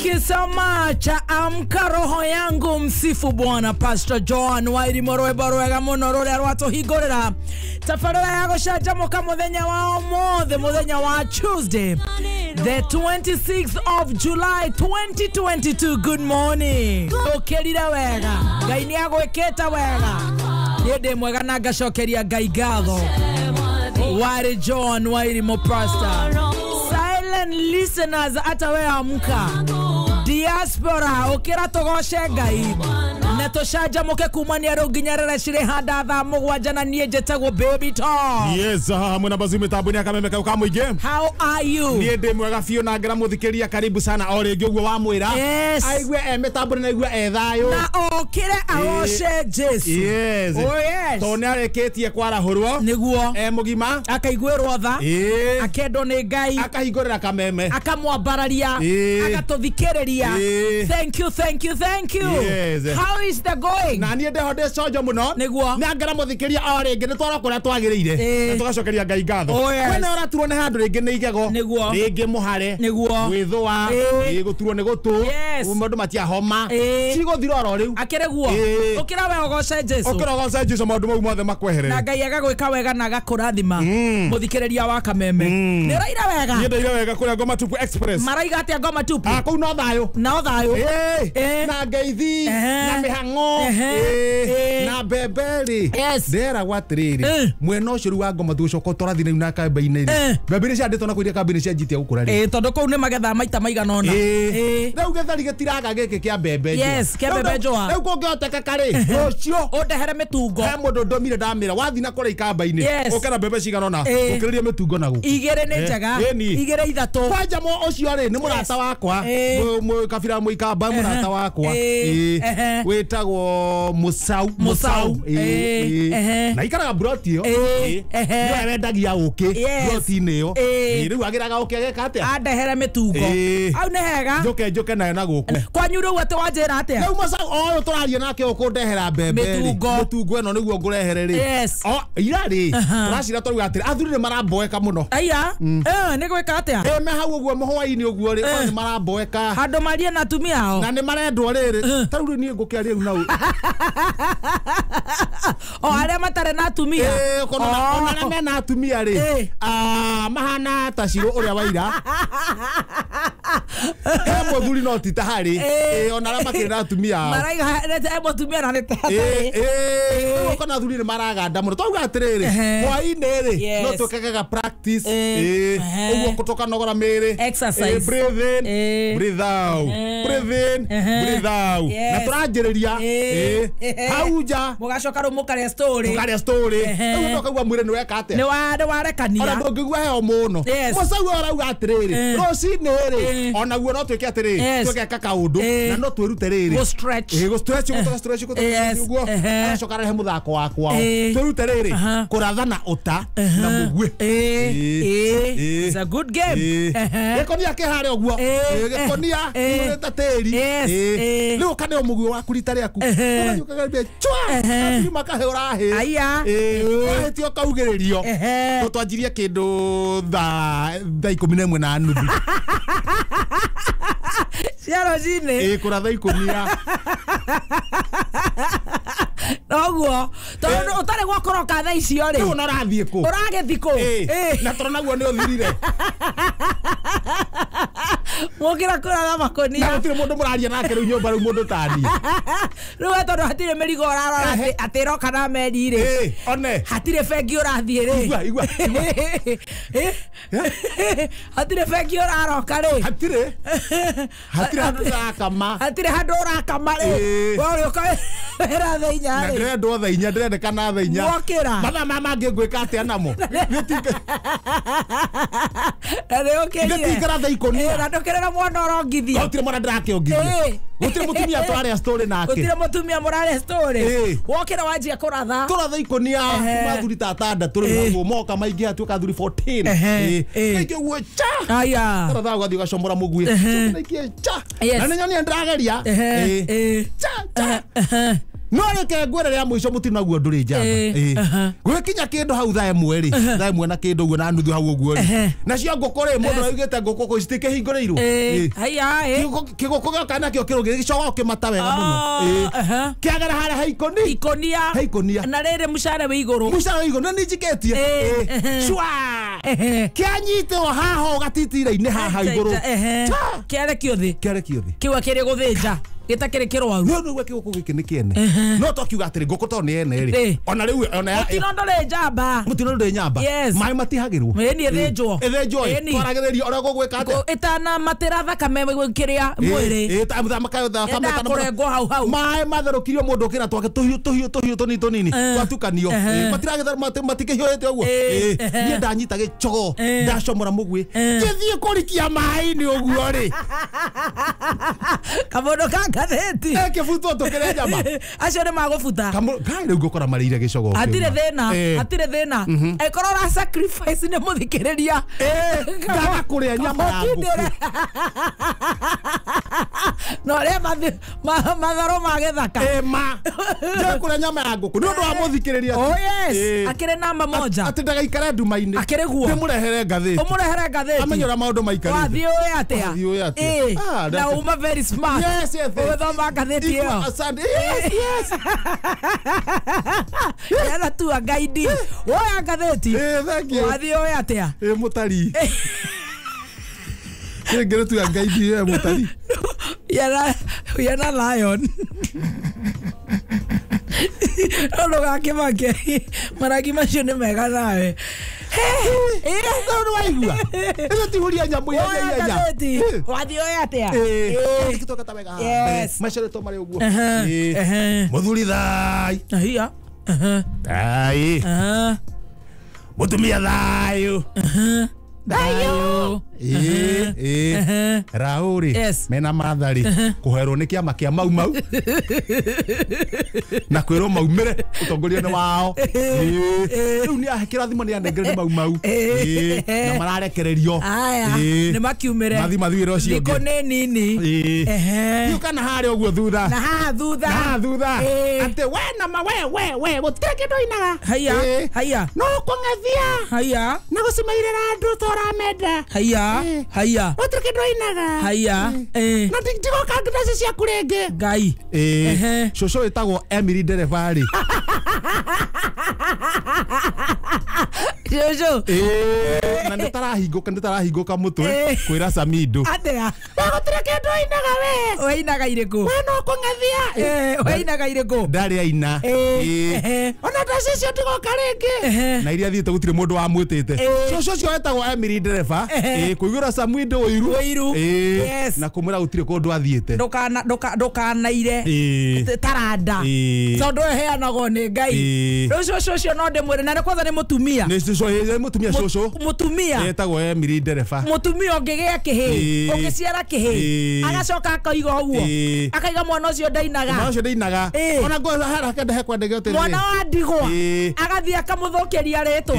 you so much. Amka roho yangu msifu Bwana. Pastor John Wairi Moroe Barwega muno rore rwato higorera. Tafarara yago shajamoka muthenya wa omothe muthenya wa Tuesday, the 26th of July 2022. Good morning. Okerira wega. Ngai ni agweketa wega. Yede mwega na gacokeria Ngai gatho. Wairi John Wairi Mo Pastor. Silent listeners atawe amka. Diaspora okira togoshe Ngai. Neto shaja moke kumania roginyarere shire handa tha mugwanja na nie jetagwo baby talk. Yes, muna bazime tabuni akamemeka ukamwige. How are you? Nie de mwega fio na ngira muthikiria karibu sana orege ugwo wa mwira. Yes. Aigwe metabuni na igwe ethayo. Na okire agoshe Jesu. Yes. Oh yes. Tone areketie kwara hurwo. Niguo. Mugima. Akaigwerwo tha. Akendo ni Ngai. Akahingorera kameme. Akamwambararia. Akatuthikireria. Thank you, thank you, thank you. Yes. How is the going? Na nie ndehode cojo muno. Niguo. Na ngara muthikiria orege ni twara kuria twagirire. Na tugacokeria Ngai ngatho. Wena uraturwo ni handu ringi ni igego. Niguo. Ringi muhare. Niguo. Gwithwa. Guturwo ni gutu. Mundu matia homa. Ciguthira oro riu. Akireguo. Ukira we ogoshe Jesu. Ukira ogoshe Jesu maundu mau mothe makweherere. Na Ngai agagwika wega na agakurathima. Muthikiriria wa kameme. Ni raira wega. Ni raira wega kuria Ngoma Tupu Express. Maraiga atia Ngoma Tupu. Kuu no thayo. Na thayo. Na ngeithi. Na mihango. Na beberi. Ndera gwatiriri. Mwena ucio ru wa Ngoma Tupu coko torathine na kambe-ini. Beberi cia ndetona kuiria kambe-ini cia njitia gukura ri. Tondu kuu ni magetha maita maigana ona. Riu gethari gitiraga giki kia bebe. Yes, kia bebe joa. Riu kungihoteka kari. Ucio. Undehere mitungo. He mundu ndomire ndamira wathi na kura ikamba-ini. Ukera bebe cigana ona. Ukiriria mitungo na guku. Igere ni njega. Igere ithatu. Kwanja mo ucio ri ni murata wakwa. Kabira muikamba murata wakwa. Wetagwo Musau. Na ikaraga broti yo. Yo wendagia uki. Broti ni yo. Riu agiraga uki ageka atia. Andehere mitungo. Au ne hega. Njoke nayo na guku. Kwanyu riu ate wanjira atia. Riu Musau oyo turaria nake ukundehera mbembe. Mitungo eno niguo ngurehere ri. Ira ri. Turacira twaruga atiri athuri ni maramboeka muno. Aya. Ni gwika atia. Me hau uguo muhwaini uguo ri ni maramboeka. Handu marie na atumia ao. Na ni marendwo riri. Taru ni ngukiaria riu nau. O aria matare na atumia. Ona mena atumia ri. Mahana taciro uria waira. He muthuri no ti tahari. Ona aria makiri na atumia. Maraiga rete he mutumia na ni tahari. Kana thuri ni maraganda muno. Twauga atiriri. Hwaini ri. No tukekaga practice. Uguo kutoka nogora miri. Exercise. Breathe in. Breathe out. Breathe in. Breathe out. Na turanjiriria. Hauja. Mugacoka ru mukaria story. Mukaria story. Uguo kaugwa mwire ni weka atia. Ni warekania. Ona ndungigwa heo muno. Musau arauga atiriri. Rocini ri. Ona guo no twike atiriri. Tweke kaundu na no twirute riri. Go stretch. Go stretch uguo. Acoka rehe muthako wakwa. Twirute riri. Kurathana uta na mugwe. It's a good game. Gekonia kehare uguo. Gekonia ureta teri. Riu kane omugwe waku rita riaku. Ukanyukaga be chwa. Ati makahe urahe. Aya. Tio kaugiririo. Tutwanjirie kindu tha 11 na nuthu. Ciaro cine. Kuratha ikunia. Noguo. Tondu utare gwakoroka tha icio ri. Riu norathie ku. Uragethi ku. Na torona guo ni uthirire. Mukira kuratha makonia. Na gutire mundu muraria nake riu nyumba riu mundu tani. Riu tondu hatire mirigo urarora atiro kana meri ri. One. Hatire bengi urathie ri. Igua. Hatire bengi uraroka ri. Hatire handu urakama. Hatire handu urakama ri. Wori ukawera tha inya ri. Ndendo tha inya ndirendekana tha inya. Mwokira. Matha mama ngigwika atia namo. Ngetikara tha ikonia. Na ndokerera mwana orongithia. Gutire mwana ndirakiongithia. Gutire mutumia twaria story nake. Gutire mutumia muraria story. Wokira wanjia kuratha. Turatha ikonia mathuri tatanda turi naguo moka maingi atuka thuri 14. Nike guo cha. Aya. Turatha ugathi ugacomora mugwi. Nike cha. Na nyonia ndirageria. Cha. no reke ngwere ria mwico mutino guo nduri njamba gwikinya kindu hau thaa imwe ri thaa imwe na kindu guo na nuthu hau uguo ri nacio ngũkũ ri mundu augite ngũkũ kũ citikĩhingũrĩirwo haya kĩgũkũ gĩoka nakĩo kĩrũgĩ gĩcoka ũkĩmata wega mũno kĩagera harĩa ha ikonia na rĩrĩ mũcare wĩ igũrũ na nĩnjikĩtie cua kĩanyitĩrwo haha ũgatitira-inĩ haha igũrũ kĩarekio thĩ kĩu akĩrĩ gũthĩnja gitakire kirwaru no gwe kiguku giki ni kiene no tokiuga atiri nguku to ni ene ri ona riu ona mutino ndore njamba mai matihagirwo ni ethenjwo twaragereria ora gugwika ate itana matira thakame kiria mwiri makayo thakame kana kurengwo hau mai matherũkirio mundu kira twake tuhiu tunini twatukanio matikihioete uguo ni ndanyita gicogo ndacomora mugwi githie kurikia mai ni uguo ri kabondo gatheti kibuto tukire njamba acio ni magubuta kai riu ngukora marire gicogo atire thina ekoro ra sacrifice ni muthikiriria ngaga kuria nyama ya nguku no re matharo magethaka nje kuria nyama ya nguku ni undu wa muthikiriria oh yes akire namba moja ati ndagaikara nduma-ini akire guo ndimurehere ngatheti amenyora maundu maikarite wathio atia na uma very smart yes thoma ngatheti iyo yes yana tu a guide oya ngatheti wathio atia mutari ngere tu a guide mutari yana lion ono gakimake maragi macio ni mega nawe no waigua ino tihuria nyambu ya wathio atia kitoka tabega macere to mari uguo muthuri thai thai mutumia thayu Rauri mena mathari kuherwo ni kiama kia mau na kwirwo maumire utongoria ni wao riu ni ahekira thimo ni anengere ni mau na mararekererio ni makiumire mathiwire ucio ngiko ni nini yu kana hari uguo thutha na thutha ate we na ma we gutire kindu inaga haya no kung'ethia na gucimairira andu toramenda haya otro kindu inaga na ndigo kangitaci cia kurenge ngai coco itagwo Emily Nderefari Jojo na nditarahinguka mutwe kwira Samido atia gutire kindu inaga we inaga iriku we no kung'ethia we inaga iriku ndari aina ona ndaci cio ndigo karenge na iria thiite gutire mundu wa mwitite coco cio etagwo Emily Nderefa kuigura Samido Oiru na kumwira gutire kundu athiite ndukanaire taranda tondu heanagwo ni ngai coco no ndimwire na kwanza ni mutumia mutumia etagwo Emily Nderefa mutumia ungigia kihi ungiciara kihi agacoka akaiga uguo akaiga mwana ucio ndainaga ona ngo haraka ndahe kwa ndege othe mwana wa ndigwa agathia akamuthokeria ritwa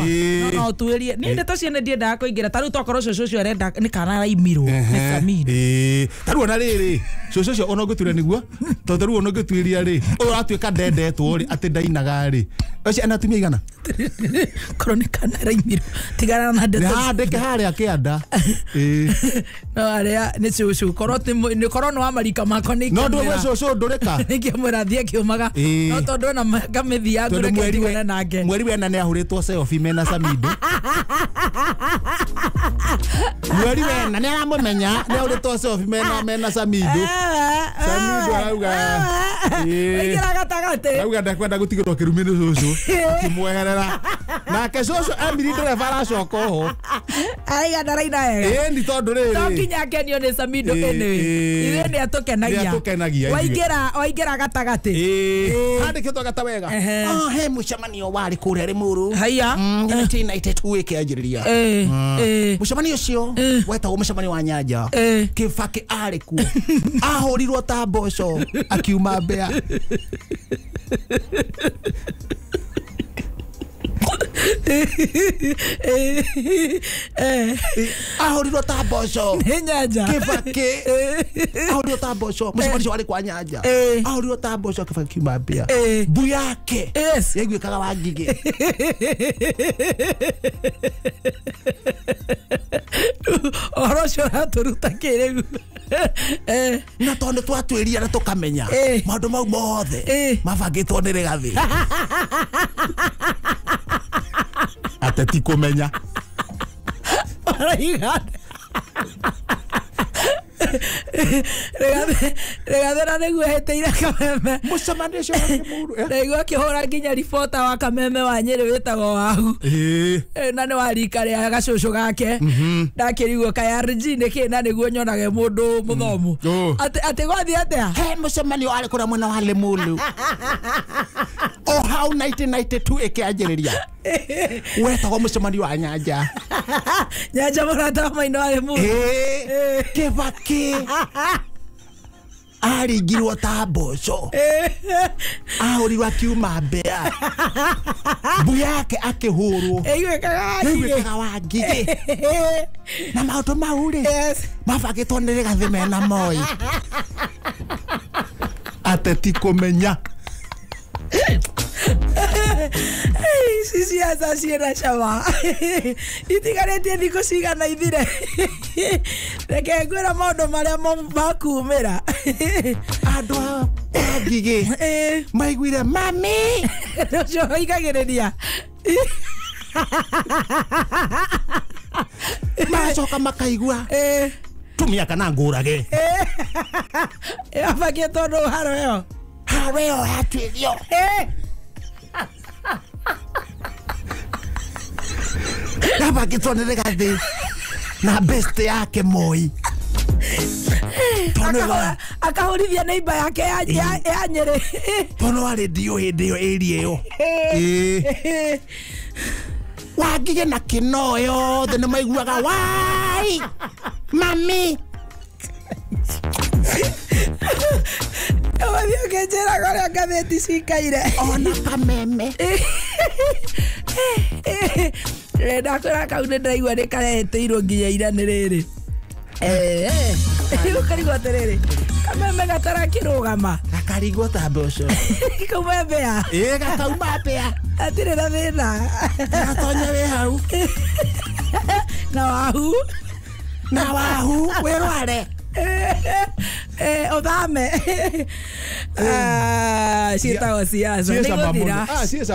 no tuirie ni ndeto ciene ndiendaga kuingira taru tokorwo coco ucio arenda ni kana raimirwo ni Samido taru ona riri coco ucio ona ngutwire niguo to taru ona ngutwiria ri uratuika ndendetwo ri ati ndainaga ri ucio anatumia igana kronika na raimirwo tigana na ndeto ndeke haria kianda no aria ni cucu korwo ni korwo no amarika mako ni no ndwe cucu ndurika nikimwira thie kiumaga no tondu na ngamithia ngure kiona nake mweri wena ni ahuritwo selfie mena Samido mweri wena ni aramumenya ni ahuritwo selfie mena Samido arauga igira gatagate arauga ndakwenda gutigirwo kirumini cucu kimweherera nake cucu Emily Nderefari aracoka ho aiga ndaraina wega ndi tondu riri tokinya kenio ni Samido ene ni atukenagia waingira gatagati andikitwo gata wega he mucemanio wari kuria Rimuru haya 1992 ikianjiriria mucemanio ucio wetagwo mucemanio wa Nyanja Kibaki ari kuo ahurirwo ta mboco akiuma Mbea Ahorirwo ta mboco Nyanja Kibaki ahorirwo ta mboco mũcemanio warĩ kwa Nyanja ahorirwo ta mboco Kibaki kiuma mbĩa mbu yake yaiguĩkaga Wangigĩ Ũhoro ũcio ũratũruta kĩrĩu na tondũ twatuĩria na tũkamenya maũndũ mau mothe mabangĩtwo nĩ Rĩgathĩ ateti kũmenya Rĩgathĩ na nĩguo eheteire Kameme mũcemanio ũcio warĩ mũru nĩguo akĩhũra nginya ribota wa Kameme wa Nyĩrĩ wĩtagwo Wahu na nĩ wa rika rĩa gacũcũ gake ndakĩrigwo KRG nĩkĩ na nĩguo nyonage mũndũ mũthomu atĩ gwathi atĩa he mũcemanio warĩ kũrĩa mwena wa Limuru o hau 1992 ĩkĩanjĩrĩria wetagwo mũcemanio wa Nyanja Nyanja mũrata wa Maina wa Limuru Kibaki aringirwo ta mboco ahorirwo akiuma mbĩa mbu yake akĩhũrwo yaiguĩkaga Wangigĩ na maũndũ mau rĩ mabangĩtwo nĩ Rĩgathĩ mena Moi ateti kũmenya ciaca ciĩna cama itigarĩtie thikũ cigana ithire reke ngwĩra maũndũ marĩa makumĩra andũ a Wangigĩ maiguire mami ũcio oigagĩrĩria magacoka makaigua tumia kana ngũrage abakie tondũ haro ĩyo yatuĩrio abangĩtwo nĩ Rĩgathĩ na best yake Moi akahũrithia neiba yake ya Nyĩrĩ tono warĩ ndio hĩndĩ ĩyo area ĩyo Wangigĩ na Kĩno yothe nĩ maiguaga wai mami Wathi ũkĩnjĩraga ũrĩa ngathĩti cikaire ona Kameme ndakwĩra kau nĩ ndaigua nĩ karehetĩirwo nginya iranĩ rĩrĩ ũkarigwo atĩrĩrĩ Kameme gatarakĩrũgama gakarigwo ta mboco kauma mbĩa gakauma mbĩa atirĩ na thĩna gatonya wĩ hau na Wahu wĩrware Othame ciĩtagwo ciaca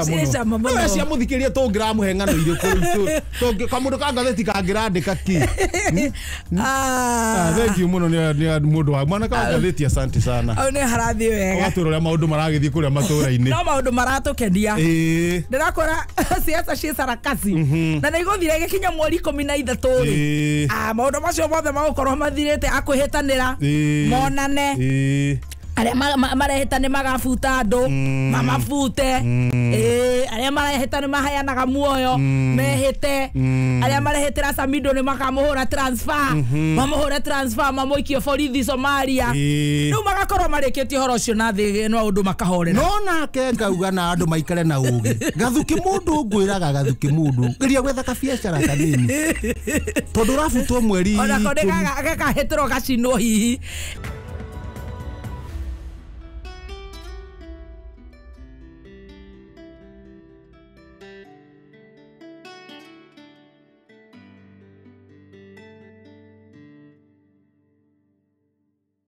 ciĩcama mũno cia mũthikĩria tũngĩramũhe ng'ano irĩkũ kamũndũ ka ngathĩti kangĩrandĩka ki thank you mũno nĩ mũndũ wa mwana ka ngathĩti asante sana au nĩ harathiĩ wega watũra ũrĩa maũndũ marathiĩ kũrĩa matũra-inĩ no maũndũ maratũkenia ndĩrakwĩra ciaca ciĩ sarakasi na nĩ igũthire gĩkinya mweri 13 rĩ maũndũ macio mothe magũkorwo mathirĩte akwĩhĩtanĩra monane arĩa mareheta nĩ magabuta andũ mamabute arĩa mareheta nĩ mahayanaga muoyo mehĩte arĩa marehetera Samido nĩ makamũhũra transfer mamũhũre transfer mamũikio borithi Somalia rĩu magakorwo marĩkĩtie ũhoro ũcio na thĩ no ũndũ makahorera no nake ngauga na andũ maikare na ũgĩ gathuki mũndũ ngwĩraga gathuki mũndũ geria gwetha kabiacara kanini tondũ ũrabutwo mweri ona kodega gakahĩtĩrwo gacinwo hihi